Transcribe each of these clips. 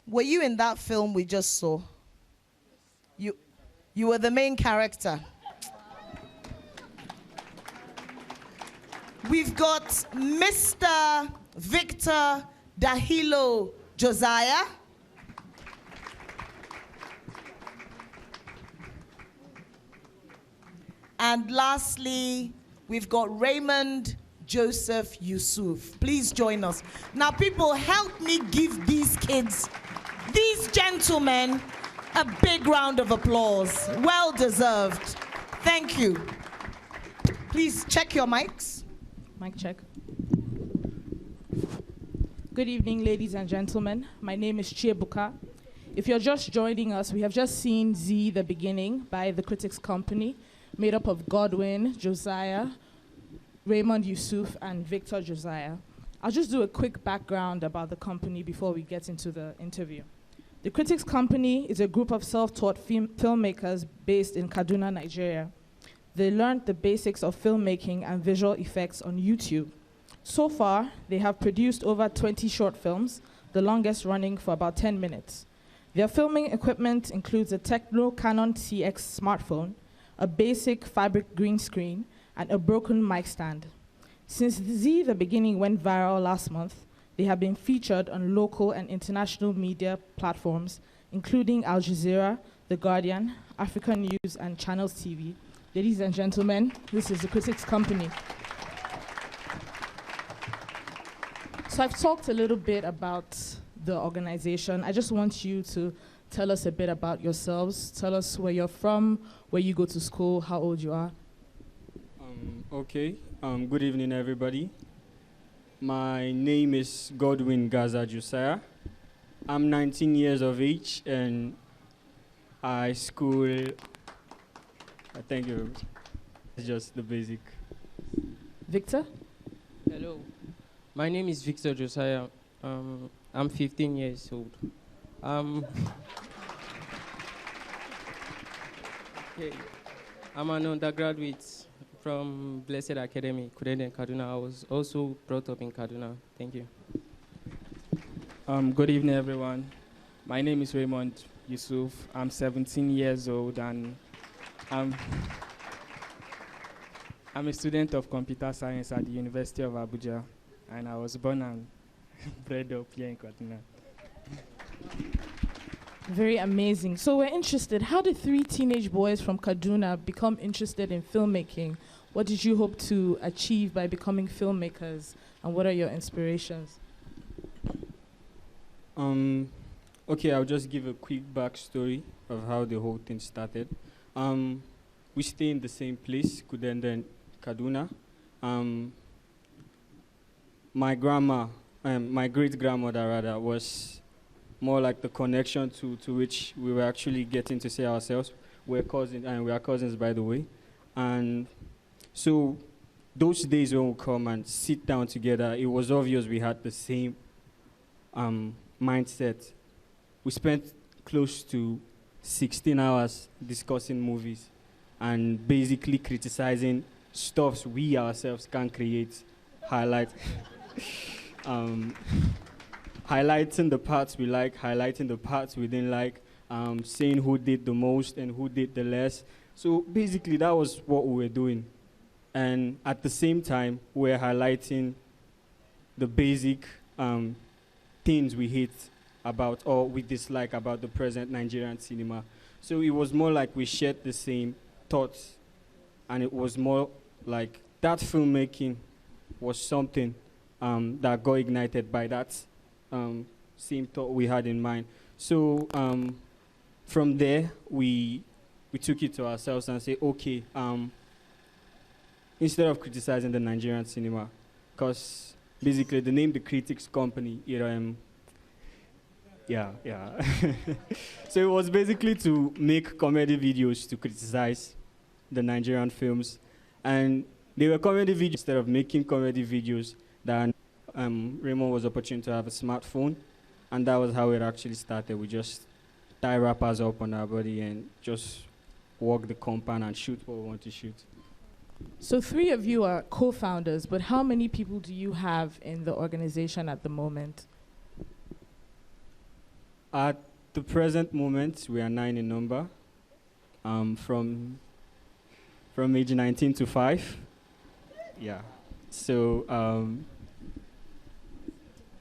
were you in that film we just saw? You were the main character. We've got Mr. Victor Dahilo Josiah. And lastly, we've got Raymond Joseph Yusuf. Please join us. Now, people, help me give these kids, these gentlemen, a big round of applause. Well deserved. Thank you. Please check your mics. Mic check. Good evening, ladies and gentlemen. My name is Chiebuka. If you're just joining us, we have just seen Z, The Beginning by the Critics Company, made up of Godwin, Josiah, Raymond Yusuf, and Victor Josiah. I'll just do a quick background about the company before we get into the interview. The Critics Company is a group of self-taught filmmakers based in Kaduna, Nigeria. They learned the basics of filmmaking and visual effects on YouTube. So far, they have produced over 20 short films, the longest running for about 10 minutes. Their filming equipment includes a Techno Canon CX smartphone, a basic fabric green screen, and a broken mic stand. Since Z, The Beginning went viral last month, they have been featured on local and international media platforms, including Al Jazeera, The Guardian, African News, and Channels TV. Ladies and gentlemen, this is the Critics Company. So I've talked a little bit about the organization. I just want you to tell us a bit about yourselves. Tell us where you're from, where you go to school, how old you are. Okay. Good evening, everybody. My name is Godwin Gaza Josiah. I'm 19 years of age, and I school. Thank you. It's just the basic. Victor? Hello. My name is Victor Josiah. I'm 15 years old. Okay. I'm an undergraduate from Blessed Academy, Kaduna. I was also brought up in Kaduna. Thank you. Good evening, everyone. My name is Raymond Yusuf. I'm 17 years old, and I'm a student of computer science at the University of Abuja, and I was born and bred up here in Kaduna. Very amazing. So we're interested, how did 3 teenage boys from Kaduna become interested in filmmaking? What did you hope to achieve by becoming filmmakers, and what are your inspirations? Okay, I'll just give a quick backstory of how the whole thing started. We stay in the same place, Kudenda and Kaduna. My great-grandmother rather was more like the connection to which we were actually getting to see ourselves. We're cousins, and we are cousins, by the way. And so those days when we come and sit down together, it was obvious we had the same mindset. We spent close to 16 hours discussing movies and basically criticizing stuffs we ourselves can create, highlighting the parts we like, highlighting the parts we didn't like, saying who did the most and who did the less. So basically, that was what we were doing. And at the same time, we were highlighting the basic things we hate about or we dislike about the present Nigerian cinema. So it was more like we shared the same thoughts, and it was more like that filmmaking was something that got ignited by that same thought we had in mind. So from there, we took it to ourselves and say, okay, instead of criticizing the Nigerian cinema, because basically the name The Critics Company, so it was basically to make comedy videos to criticize the Nigerian films. And they were comedy videos instead of making comedy videos. Then Raymond was opportune to have a smartphone, and that was how it actually started. We just tie wrappers up on our body and just walk the compound and shoot what we want to shoot. So 3 of you are co-founders, but how many people do you have in the organization at the moment? At the present moment, we are 9 in number, from age 19 to 5. Yeah. So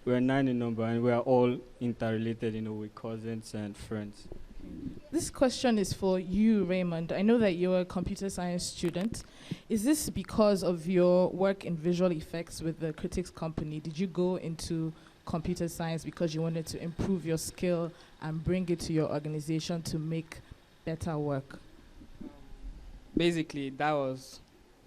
we're 9 in number, and we are all interrelated, with cousins and friends. This question is for you, Raymond. I know that you're a computer science student. Is this because of your work in visual effects with the Critics Company? Did you go into computer science because you wanted to improve your skill and bring it to your organization to make better work? Basically, that was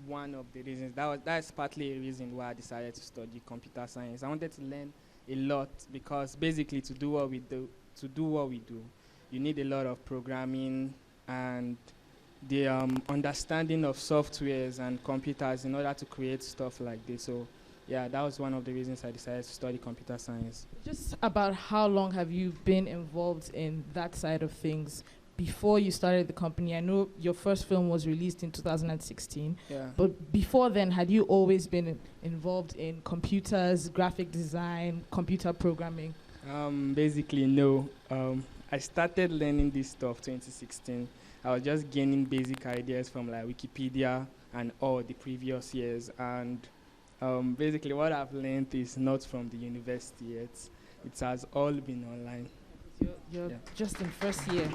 one of the reasons. That's partly a reason why I decided to study computer science. I wanted to learn a lot because basically to do what we do, you need a lot of programming and the understanding of softwares and computers in order to create stuff like this. So yeah, that was one of the reasons I decided to study computer science. Just about how long have you been involved in that side of things before you started the company? I know your first film was released in 2016, but before then, had you always been involved in computers, graphic design, computer programming? Basically, no. I started learning this stuff 2016. I was just gaining basic ideas from like Wikipedia and all the previous years. And basically what I've learned is not from the university yet. It has all been online. You're just in first year.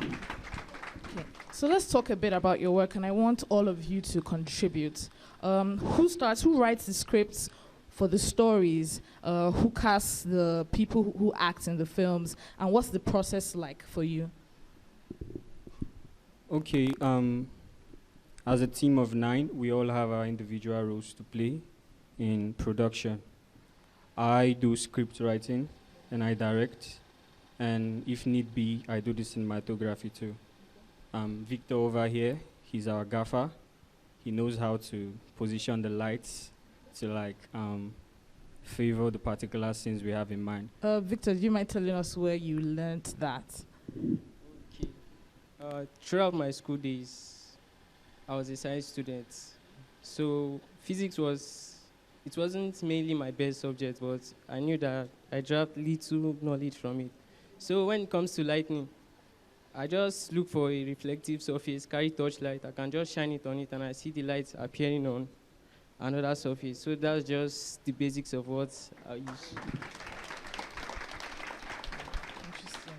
Okay. So let's talk a bit about your work, and I want all of you to contribute. Who writes the scripts for the stories? Who casts the people who act in the films? And what's the process like for you? Okay, as a team of 9, we all have our individual roles to play in production. I do script writing, and I direct. And if need be, I do the cinematography too. Victor over here, he's our gaffer. He knows how to position the lights to favor the particular scenes we have in mind. Victor, do you mind telling us where you learned that? Okay. Throughout my school days, I was a science student. So physics wasn't mainly my best subject, but I knew that I dropped little knowledge from it. So when it comes to lighting, I just look for a reflective surface, carry torchlight, I can just shine it on it, and I see the lights appearing on another surface. So that's just the basics of what I use. Interesting.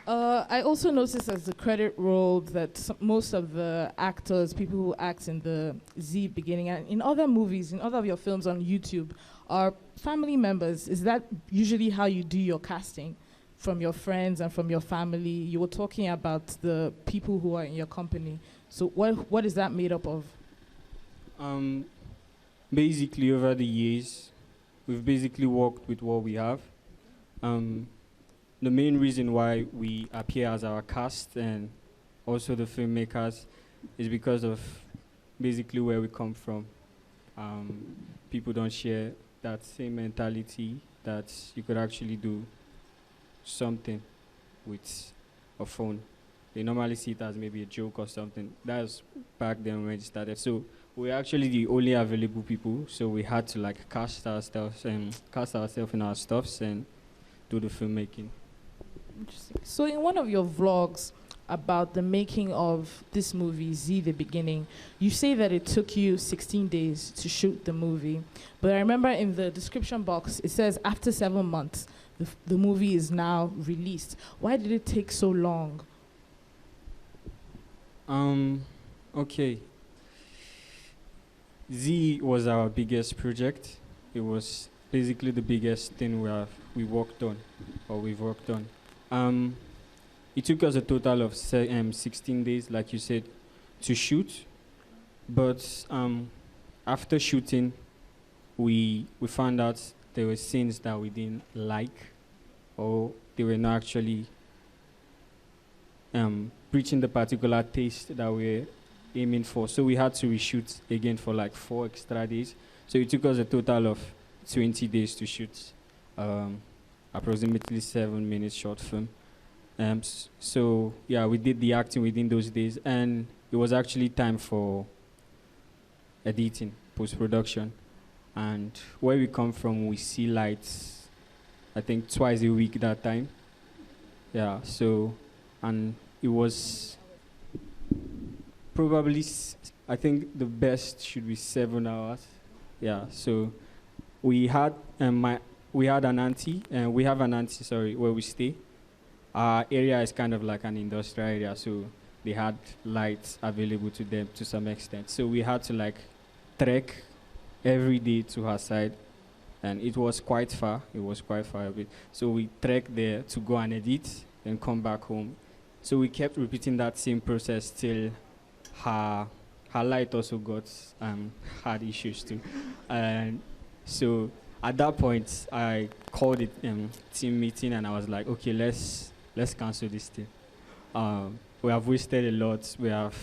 I also noticed as the credit roll that most of the actors, people who act in the Z beginning, and in other movies, in other of your films on YouTube, are family members. Is that usually how you do your casting? From your friends and from your family? You were talking about the people who are in your company. So what is that made up of? Basically, over the years, we've basically worked with what we have. The main reason why we appear as our cast and also the filmmakers is because of basically where we come from. People don't share that same mentality that you could actually do something with a phone. They normally see it as maybe a joke or something. That's back then when we started. So we're actually the only available people. So we had to cast ourselves in our stuffs and do the filmmaking. Interesting. So in one of your vlogs about the making of this movie, Z the Beginning, you say that it took you 16 days to shoot the movie. But I remember in the description box, it says after 7 months, the movie is now released. Why did it take so long? Okay. Z was our biggest project. It was basically the biggest thing we've worked on. It took us a total of 16 days, like you said, to shoot. But after shooting, we found out there were scenes that we didn't like, or they were not actually reaching the particular taste that we're aiming for. So we had to reshoot again for 4 extra days. So it took us a total of 20 days to shoot approximately 7 minutes short film. So yeah, we did the acting within those days, and it was actually time for editing, post-production. And where we come from, we see lights, I think twice a week that time. Yeah, so, and it was probably, I think the best should be 7 hours. Yeah, so we had we had an auntie, and we have an auntie, sorry, where we stay. Our area is kind of like an industrial area, so they had lights available to them to some extent. So we had to like trek every day to her side, and it was quite far. It was quite far a bit. So we trekked there to go and edit, then come back home. So we kept repeating that same process till her light also got had issues too, and so at that point I called it team meeting, and I was like, okay, let's cancel this thing. We have wasted a lot. We have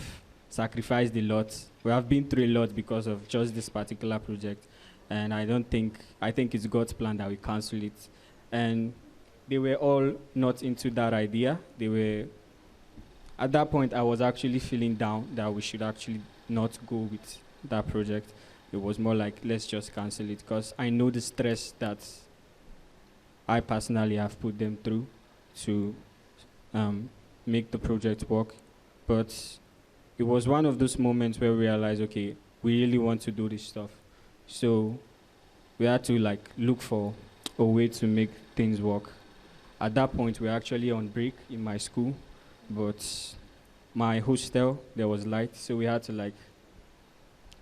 sacrificed a lot. We have been through a lot because of just this particular project, and I think it's God's plan that we cancel it. And they were all not into that idea. They were at that point. I was actually feeling down that we should actually not go with that project. It was more like, let's just cancel it, because I know the stress that I personally have put them through to make the project work. But it was one of those moments where we realized, okay, we really want to do this stuff. So we had to like look for a way to make things work. At that point, we were actually on break in my school, but my hostel, there was light, so we had to like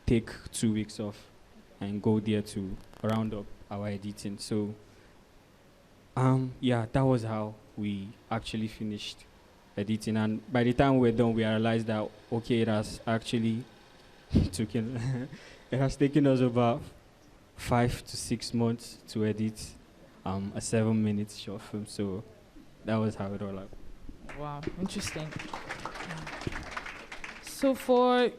take 2 weeks off and go there to round up our editing. So yeah, that was how we actually finished editing. And by the time we were done, we realized that, okay, it has actually taken it has taken us about 5 to 6 months to edit a 7-minute short film. So that was how it all happened. Wow, interesting. So for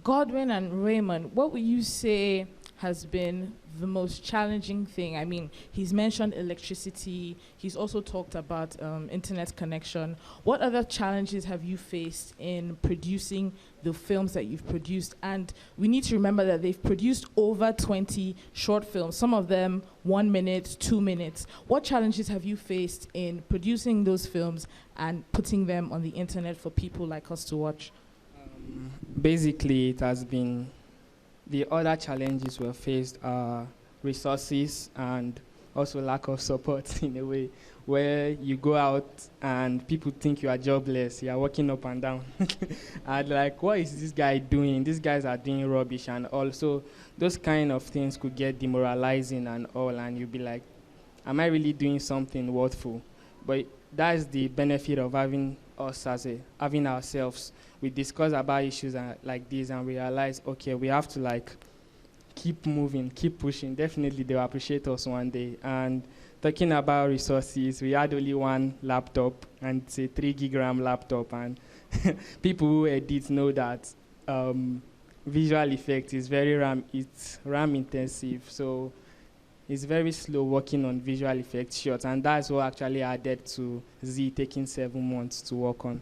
Godwin and Raymond, what would you say has been the most challenging thing? I mean, he's mentioned electricity. He's also talked about internet connection. What other challenges have you faced in producing the films that you've produced? And we need to remember that they've produced over 20 short films, some of them 1 minute, 2 minutes. What challenges have you faced in producing those films and putting them on the internet for people like us to watch? Basically, it has been the other challenges we faced are resources and also lack of support in a way, where you go out and people think you are jobless, you are walking up and down. And like, what is this guy doing? These guys are doing rubbish, and also those kind of things could get demoralizing and all, and you'll be like, am I really doing something worthful? But that is the benefit of having us having ourselves. We discuss about issues like this, and we realize, okay, we have to like keep moving, keep pushing. Definitely they'll appreciate us one day. And talking about resources, we had only one laptop, and it's a 3 gig RAM laptop, and people who edit know that visual effects is very it's RAM intensive, so it's very slow working on visual effects shots, and that's what actually added to Z taking 7 months to work on.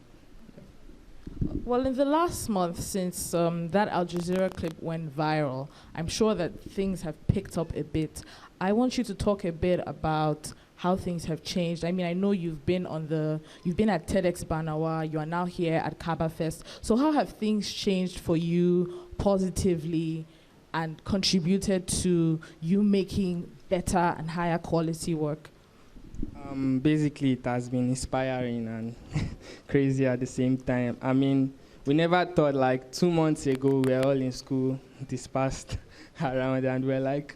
Well, in the last month, since that Al Jazeera clip went viral, I'm sure that things have picked up a bit. I want you to talk a bit about how things have changed. I mean, I know you've been at TEDx Banawa, you are now here at Kaba Fest. So how have things changed for you positively and contributed to you making better and higher quality work? Basically, it has been inspiring and crazy at the same time. I mean, we never thought, like 2 months ago, we were all in school dispersed around, and we're like,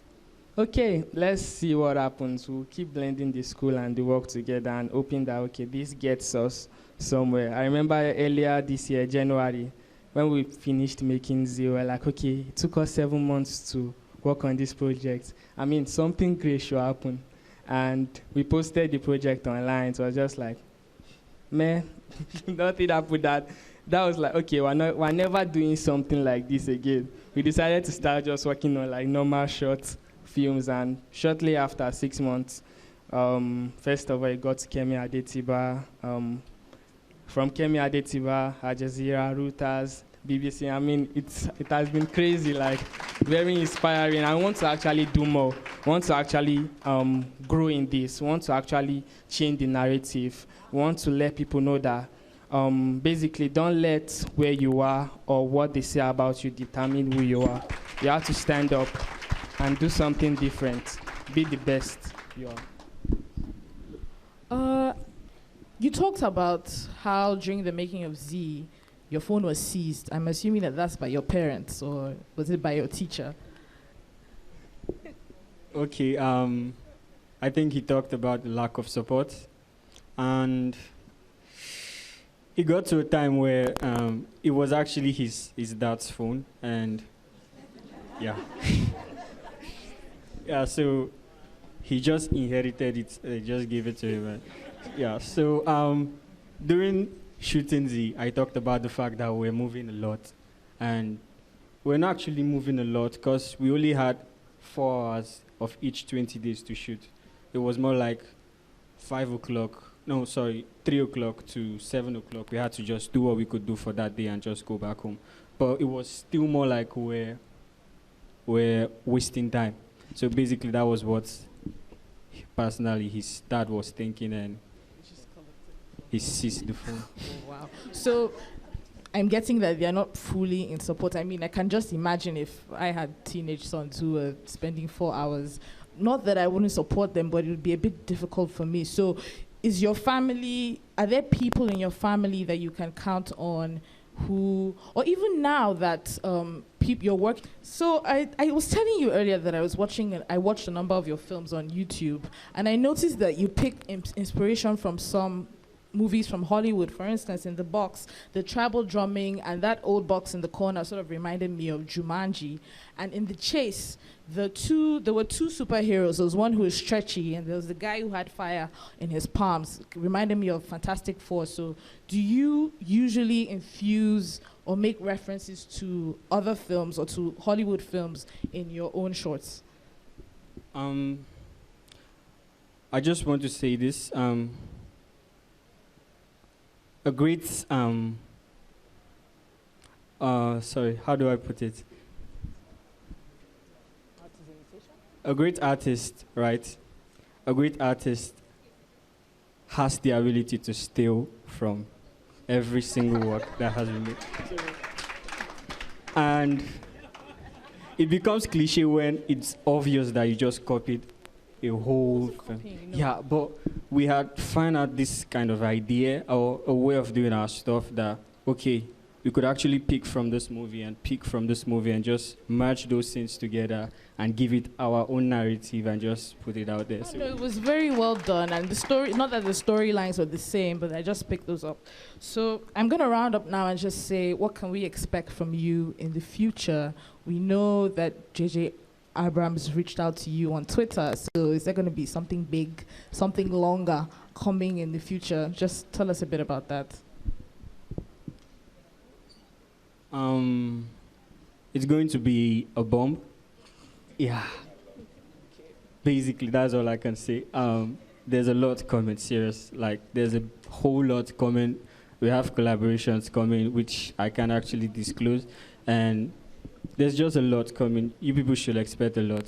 okay, let's see what happens. We'll keep blending the school and the work together and hoping that, okay, this gets us somewhere. I remember earlier this year, January, when we finished making Z, we were like, okay, it took us 7 months to work on this project. I mean, something great should happen. And we posted the project online. So I was just like, man, nothing happened. That was like, okay, we're never doing something like this again. We decided to start just working on like normal short films. And shortly after 6 months, first of all, it got to Kemi Adetiba. From Kemi Adetiba, Al Jazeera, Reuters, BBC. I mean, it has been crazy, like very inspiring. I want to actually do more. Want to actually grow in this. Want to actually change the narrative. Want to let people know that basically don't let where you are or what they say about you determine who you are. You have to stand up and do something different. Be the best you are. You talked about how during the making of Z, your phone was seized. I'm assuming that that's by your parents, or was it by your teacher? Okay, I think he talked about the lack of support, and it got to a time where it was actually his dad's phone, and yeah. Yeah, so he just inherited it, they just gave it to him. And yeah, so during shooting Z, I talked about the fact that we're moving a lot, and we're not actually moving a lot because we only had 4 hours of each 20 days to shoot. It was more like 3 o'clock to 7 o'clock. We had to just do what we could do for that day and just go back home. But it was still more like we're wasting time. So basically that was what personally his dad was thinking, and he seized the phone. Oh, wow. So I'm getting that they're not fully in support. I mean, I can just imagine if I had teenage sons who were spending 4 hours, not that I wouldn't support them, but it would be a bit difficult for me. So is your family, are there people in your family that you can count on who, or even now that your work? So I was telling you earlier that I watched a number of your films on YouTube, and I noticed that you picked inspiration from some movies from Hollywood. For instance, in The Box, the tribal drumming and that old box in the corner sort of reminded me of Jumanji. And in The Chase, there were two superheroes. There was one who was stretchy, and there was the guy who had fire in his palms. It reminded me of Fantastic Four. So do you usually infuse or make references to other films or to Hollywood films in your own shorts? I just want to say this. A great, how do I put it? A great artist, right? A great artist has the ability to steal from every single work that has been made. And it becomes cliche when it's obvious that you just copied a whole thing. Yeah, but we had found out this kind of idea or a way of doing our stuff that, okay, we could actually pick from this movie and just merge those things together and give it our own narrative and just put it out there. No, it was very well done, and the story, not that the storylines were the same, but I just picked those up. So I'm going to round up now and just say, what can we expect from you in the future? We know that JJ Abrams reached out to you on Twitter, so is there going to be something big, something longer coming in the future? Just tell us a bit about that. It's going to be a bomb. Yeah. Basically, that's all I can say. There's a lot coming, serious. Like, there's a whole lot coming. We have collaborations coming, which I can actually disclose. And there's just a lot coming. You people should expect a lot.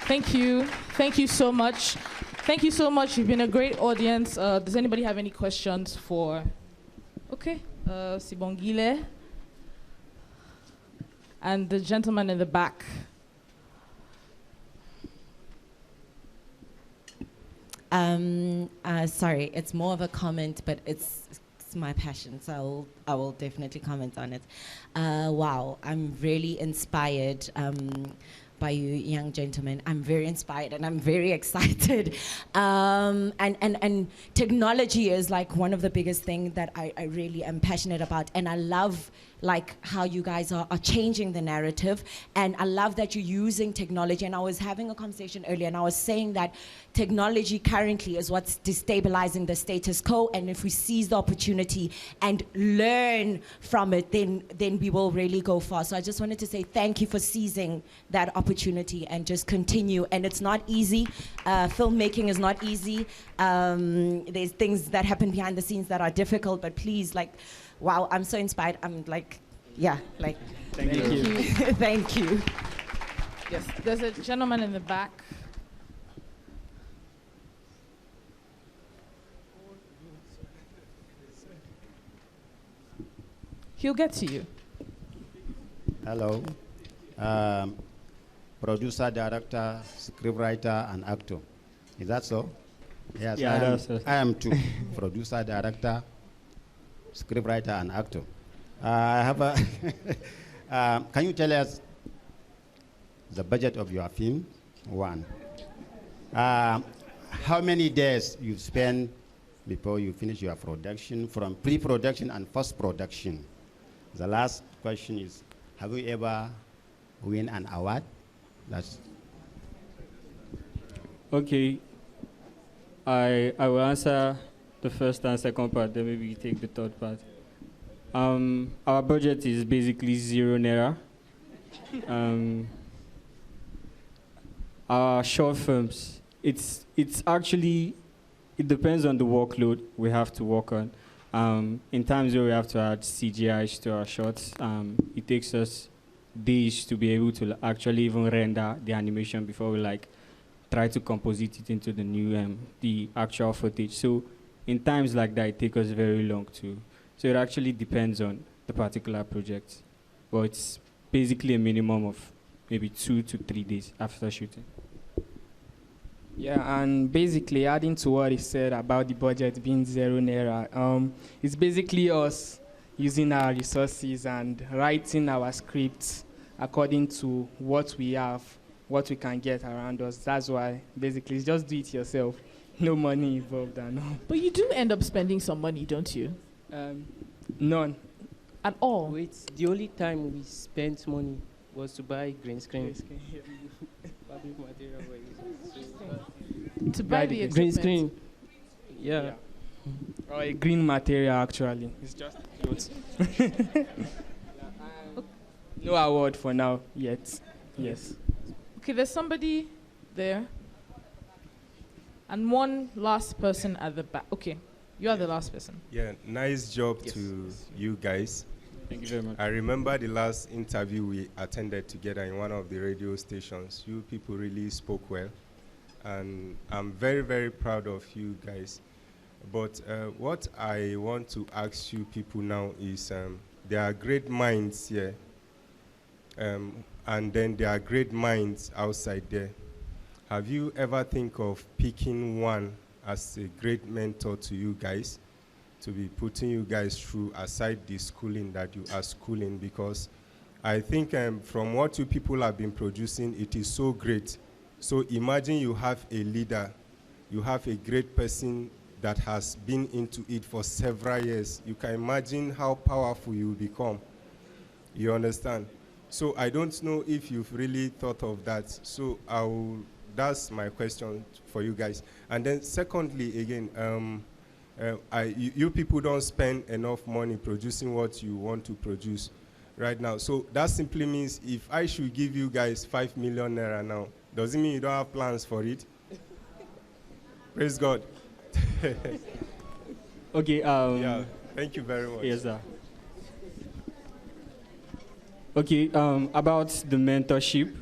Thank you. Thank you so much. Thank you so much. You've been a great audience. Does anybody have any questions for... Okay. Sibongile. And the gentleman in the back. Sorry, it's more of a comment, but it's my passion, so I will definitely comment on it. Wow, I'm really inspired by you young gentlemen. I'm very inspired and I'm very excited. And technology is like one of the biggest things that I really am passionate about, and I love like how you guys are changing the narrative, and I love that you're using technology. And I was having a conversation earlier, and I was saying that technology currently is what's destabilizing the status quo, and if we seize the opportunity and learn from it, then we will really go far. So I just wanted to say thank you for seizing that opportunity. opportunity and just continue. And it's not easy. Filmmaking is not easy. There's things that happen behind the scenes that are difficult, but please, like, wow, I'm so inspired. I'm like, yeah, like, Thank you. thank you. Yes, there's a gentleman in the back. He'll get to you. Hello. Producer, director, scriptwriter, and actor. Is that so? Yes, Yeah, I am too. Producer, director, scriptwriter, and actor. I have a. Can you tell us the budget of your film? One. How many days you spend before you finish your production, from pre-production and post-production? The last question is, have you ever win an award? That's Okay. I will answer the first and second part, then maybe you take the third part. Our budget is basically 0 naira. Our short films, it's actually, it depends on the workload we have to work on. In times where we have to add CGIs to our shots, it takes us days to be able to actually even render the animation before we like try to composite it into the new the actual footage. So in times like that, it takes us very long too. So it actually depends on the particular project, but it's basically a minimum of maybe 2 to 3 days after shooting. Yeah, and basically adding to what he said about the budget being 0 naira, it's basically us using our resources and writing our scripts according to what we have, what we can get around us. That's why basically it's just do it yourself, no money involved and all. But you do end up spending some money, don't you? None. At all? Wait, the only time we spent money was to buy green screen. Public material we're using. To buy the green equipment. screen. Yeah. Or a green material, actually. It's just clothes. No award for now yet. Yes. Okay, there's somebody there. And one last person at the back. Okay, you are the last person. Yeah, nice job Yes. to you guys. Thank you very much. I remember the last interview we attended together in one of the radio stations. You people really spoke well, and I'm very, very proud of you guys. But what I want to ask you people now is there are great minds here, and then there are great minds outside there. Have you ever think of picking one as a great mentor to you guys, to be putting you guys through aside the schooling that you are schooling? Because I think from what you people have been producing, it is so great. So imagine you have a leader, you have a great person that has been into it for several years. You can imagine how powerful you become. You understand? So I don't know if you've really thought of that. So that's my question for you guys. And then secondly, again, you people don't spend enough money producing what you want to produce right now. So that simply means if I should give you guys 5 million naira now, does it mean you don't have plans for it? Praise God. Okay. Yeah, thank you very much. Yes, sir. Okay, about the mentorship,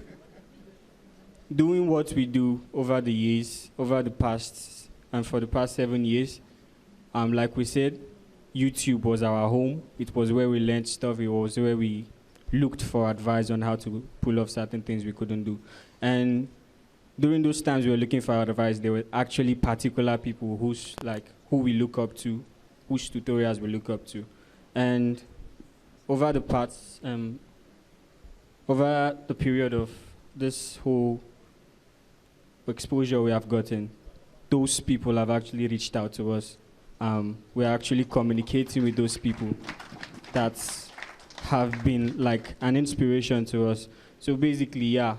doing what we do over the years, over the past, and for the past 7 years, like we said, YouTube was our home. It was where we learned stuff. It was where we looked for advice on how to pull off certain things we couldn't do. And during those times we were looking for advice, there were actually particular people who we look up to, whose tutorials we look up to. And over the past, over the period of this whole exposure we have gotten, those people have actually reached out to us. We're actually communicating with those people that have been like an inspiration to us. So basically, yeah,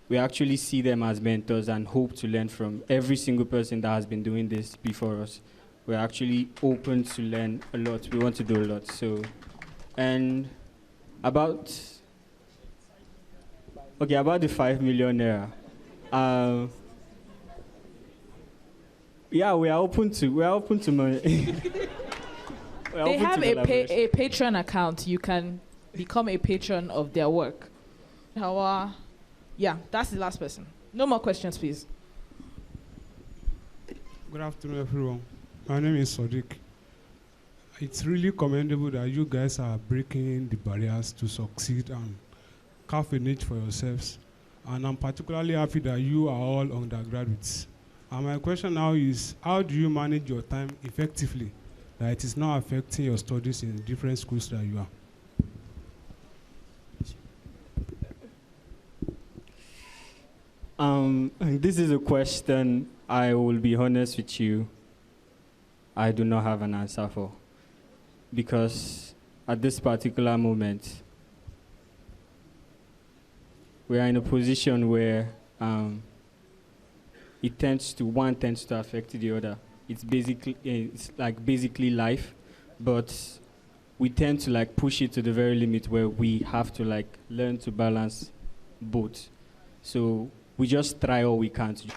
we actually see them as mentors and hope to learn from every single person that has been doing this before us. We're actually open to learn a lot. We want to do a lot. So, and about Okay, about the 5 million naira. Yeah, we are open to money. They have a Patreon account. You can become a patron of their work. Yeah, that's the last person. No more questions, please. Good afternoon, everyone. My name is Sadiq. It's really commendable that you guys are breaking the barriers to succeed and carve a niche for yourselves. And I'm particularly happy that you are all undergraduates. And my question now is, how do you manage your time effectively that it is not affecting your studies in different schools that you are? This is a question I will be honest with you, I do not have an answer for. Because at this particular moment, we are in a position where one tends to affect the other. It's basically life, but we tend to like push it to the very limit where we have to like learn to balance both. So we just try all we can to.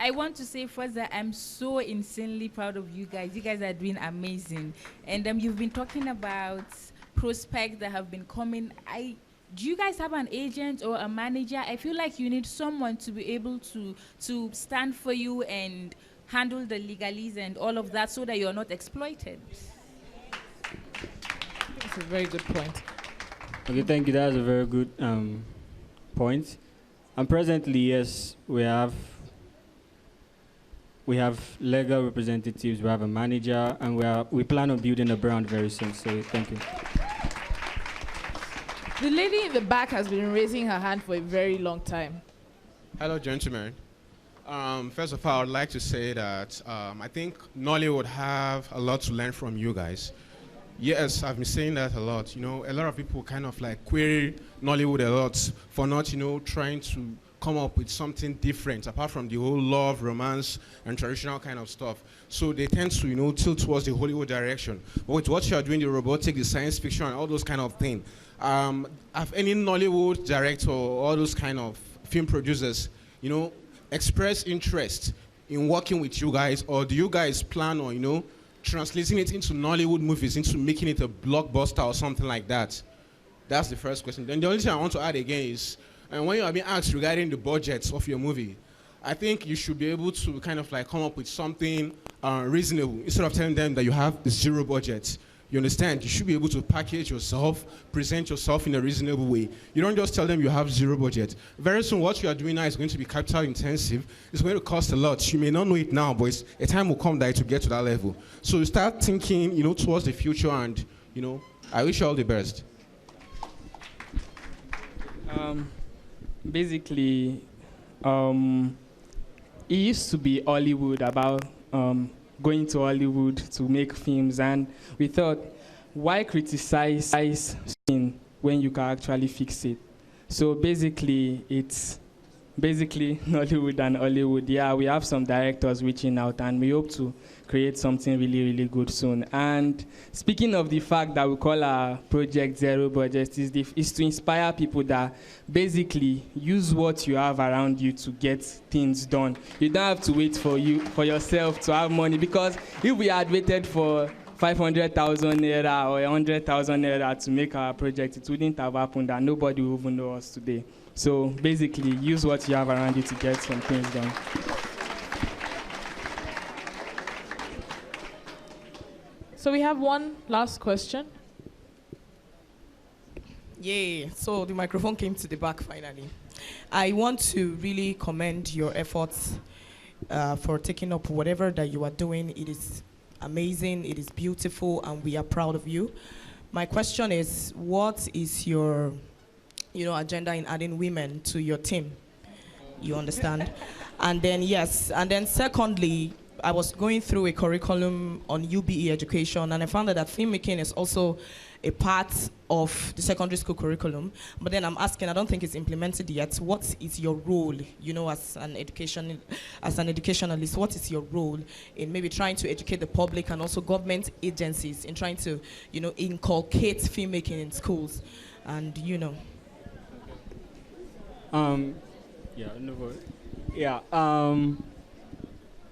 I want to say first that I'm so insanely proud of you guys. You guys are doing amazing. And you've been talking about prospects that have been coming. Do you guys have an agent or a manager? I feel like you need someone to be able to stand for you and handle the legalese and all of that so that you're not exploited. That's a very good point. Okay, thank you. That's a very good point. And presently, yes, we have legal representatives, we have a manager, and we plan on building a brand very soon. So thank you. The lady in the back has been raising her hand for a very long time. Hello, gentlemen. First of all, I'd like to say that I think Nollywood have a lot to learn from you guys. Yes, I've been saying that a lot. You know, a lot of people kind of like query Nollywood a lot for not, trying to come up with something different apart from the whole love, romance, and traditional kind of stuff. So they tend to, tilt towards the Hollywood direction. But with what you are doing, the robotic, the science fiction, and all those kind of things, have any Nollywood director or all those kind of film producers, express interest in working with you guys, or do you guys plan on, translating it into Nollywood movies, into making it a blockbuster or something like that? That's the first question. Then the only thing I want to add again is, and when you are being asked regarding the budgets of your movie, I think you should be able to kind of like come up with something reasonable instead of telling them that you have zero budget. You understand? You should be able to package yourself, present yourself in a reasonable way. You don't just tell them you have zero budget. Very soon, what you are doing now is going to be capital intensive. It's going to cost a lot. You may not know it now, but a time will come that it will get to that level. So you start thinking, towards the future, and I wish you all the best. Basically, it used to be Hollywood, about going to Hollywood to make films, and we thought, why criticize when you can actually fix it? So basically, it's Nollywood and Hollywood. Yeah, we have some directors reaching out, and we hope to create something really, really good soon. And speaking of the fact that we call our project Zero Budget, is to inspire people that basically use what you have around you to get things done. You don't have to wait for yourself to have money, because if we had waited for 500,000 naira or 100,000 naira to make our project, it wouldn't have happened, and nobody would even know us today. So basically, use what you have around you to get some things done. So we have one last question. Yay, so the microphone came to the back finally. I want to really commend your efforts for taking up whatever that you are doing. It is amazing, it is beautiful, and we are proud of you. My question is, what is your agenda in adding women to your team? You understand? And then secondly, I was going through a curriculum on UBE education, and I found that filmmaking is also a part of the secondary school curriculum. But then I'm asking, I don't think it's implemented yet. What is your role, as an educationalist? What is your role in maybe trying to educate the public and also government agencies in trying to, inculcate filmmaking in schools? And Yeah, no worry. Yeah.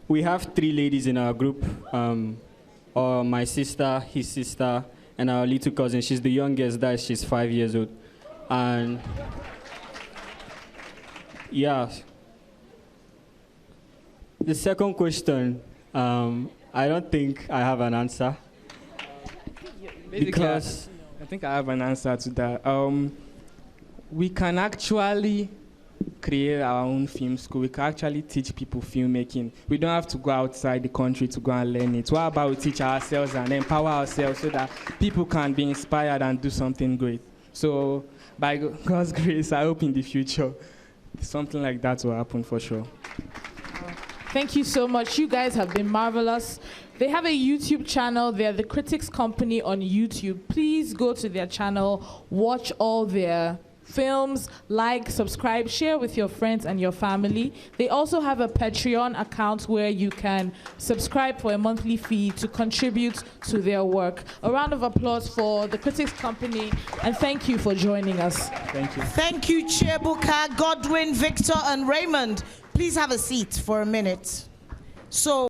We have 3 ladies in our group. My sister, his sister, and our little cousin. She's the youngest. She's 5 years old. And yeah. The second question, I don't think I have an answer. Because I think I have an answer to that. We can actually create our own film school. We can actually teach people filmmaking. We don't have to go outside the country to go and learn it. What about we teach ourselves and empower ourselves so that people can be inspired and do something great? So by God's grace, I hope in the future something like that will happen for sure. Thank you so much. You guys have been marvelous. They have a YouTube channel. They're the Critics Company on YouTube. Please go to their channel, watch all their films, like, subscribe, share with your friends and your family. They also have a Patreon account where you can subscribe for a monthly fee to contribute to their work. A round of applause for the Critics Company, and thank you for joining us. Thank you. Thank you, Chiebuka, Godwin, Victor, and Raymond. Please have a seat for a minute. So.